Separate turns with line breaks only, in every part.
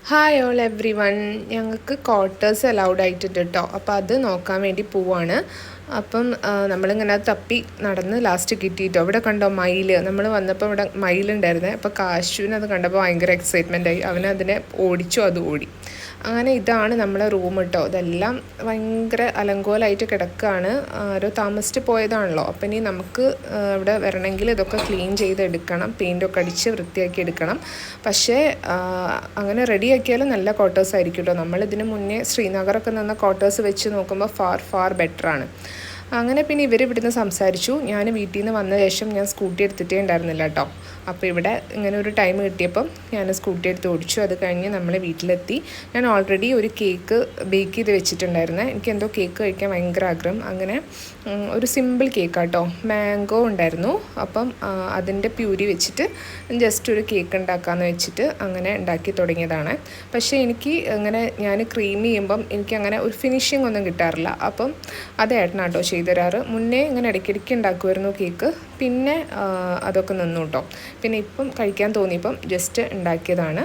Hi all every one. ഞങ്ങൾക്ക് quarters allowed ആയിട്ടുണ്ട് കേട്ടോ. അപ്പോൾ അത് നോക്കാൻ വേണ്ടി പോവാണ്. അപ്പം നമ്മളിങ്ങനെ തപ്പി നടന്ന് ലാസ്റ്റ് കിട്ടിയിട്ടോ. ഇവിടെ കണ്ടോ മയിൽ, നമ്മൾ വന്നപ്പോൾ ഇവിടെ മയിലുണ്ടായിരുന്നേ. അപ്പോൾ കാശുവിന് അത് കണ്ടപ്പോൾ ഭയങ്കര എക്സൈറ്റ്മെൻ്റ് ആയി. അവനതിനെ ഓടിച്ചു, അത് ഓടി. അങ്ങനെ ഇതാണ് നമ്മളെ റൂം കേട്ടോ. ഇതെല്ലാം ഭയങ്കര അലങ്കോലമായിട്ട് കിടക്കുകയാണ്. ആരോ താമസിച്ച് പോയതാണല്ലോ. അപ്പം ഇനി നമുക്ക് ഇവിടെ വരണമെങ്കിൽ ഇതൊക്കെ ക്ലീൻ ചെയ്തെടുക്കണം, പെയിൻറ്റൊക്കെ അടിച്ച് വൃത്തിയാക്കി എടുക്കണം. പക്ഷേ അങ്ങനെ റെഡിയാക്കിയാലും നല്ല ക്വാർട്ടേഴ്സ് ആയിരിക്കും കേട്ടോ. നമ്മളിതിന് മുന്നേ ശ്രീനഗറൊക്കെ നിന്ന ക്വാർട്ടേഴ്സ് വെച്ച് നോക്കുമ്പോൾ ഫാർ ബെറ്ററാണ്. അങ്ങനെ പിന്നെ ഇവർ ഇവിടുന്ന് സംസാരിച്ചു. ഞാൻ വീട്ടിൽ നിന്ന് വന്ന ശേഷം ഞാൻ സ്കൂട്ടി എടുത്തിട്ടേ ഉണ്ടായിരുന്നില്ല കേട്ടോ. അപ്പോൾ ഇവിടെ ഇങ്ങനെ ഒരു ടൈം കിട്ടിയപ്പം ഞാൻ സ്കൂട്ടി എടുത്ത് ഓടിച്ചു. അത് കഴിഞ്ഞ് നമ്മൾ വീട്ടിലെത്തി. ഞാൻ ഓൾറെഡി ഒരു കേക്ക് ബേക്ക് ചെയ്ത് വെച്ചിട്ടുണ്ടായിരുന്നേ. എനിക്ക് എന്തോ കേക്ക് കഴിക്കാൻ ഭയങ്കര ആഗ്രഹം. അങ്ങനെ ഒരു സിമ്പിൾ കേക്കാട്ടോ, മാംഗോ ഉണ്ടായിരുന്നു. അപ്പം അതിൻ്റെ പ്യൂരി വെച്ചിട്ട് ജസ്റ്റ് ഒരു കേക്ക് ഉണ്ടാക്കാമെന്ന് വെച്ചിട്ട് അങ്ങനെ ഉണ്ടാക്കി തുടങ്ങിയതാണ്. പക്ഷേ എനിക്ക് അങ്ങനെ ഞാൻ ക്രീം ചെയ്യുമ്പം എനിക്കങ്ങനെ ഒരു ഫിനിഷിംഗ് ഒന്നും കിട്ടാറില്ല. അപ്പം അത് ഏട്ടനാട്ടോ ചെയ്തു തരാറ്. മുന്നേ ഇങ്ങനെ ഇടയ്ക്കിടയ്ക്ക് ഉണ്ടാക്കുമായിരുന്നു കേക്ക്. പിന്നെ അതൊക്കെ നിന്നു കേട്ടോ. പിന്നെ ഇപ്പം കഴിക്കാൻ തോന്നിയപ്പം ജസ്റ്റ് ഉണ്ടാക്കിയതാണ്.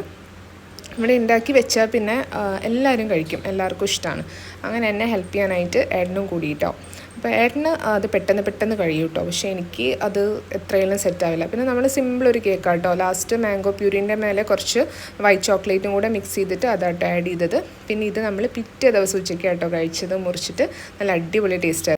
ഇവിടെ ഉണ്ടാക്കി വെച്ചാൽ പിന്നെ എല്ലാവരും കഴിക്കും, എല്ലാവർക്കും ഇഷ്ടമാണ്. അങ്ങനെ എന്നെ ഹെൽപ്പ് ചെയ്യാനായിട്ട് ഏട്ടനും കൂടിയിട്ടോ. അപ്പോൾ ഏട്ടന് അത് പെട്ടെന്ന് കഴിയും കേട്ടോ. പക്ഷേ എനിക്ക് അത് എത്രയെങ്കിലും സെറ്റാവില്ല. പിന്നെ നമ്മൾ സിമ്പിൾ ഒരു കേക്കാട്ടോ. ലാസ്റ്റ് മാംഗോ പ്യൂരിൻ്റെ മേലെ കുറച്ച് വൈറ്റ് ചോക്ലേറ്റും കൂടെ മിക്സ് ചെയ്തിട്ട് അതാട്ടോ ആഡ് ചെയ്തത്. പിന്നെ ഇത് നമ്മൾ പിറ്റേ ദിവസം ഉച്ചയ്ക്കാട്ടോ കഴിച്ചത്, മുറിച്ചിട്ട് നല്ല അടിപൊളി ടേസ്റ്റായിരുന്നു.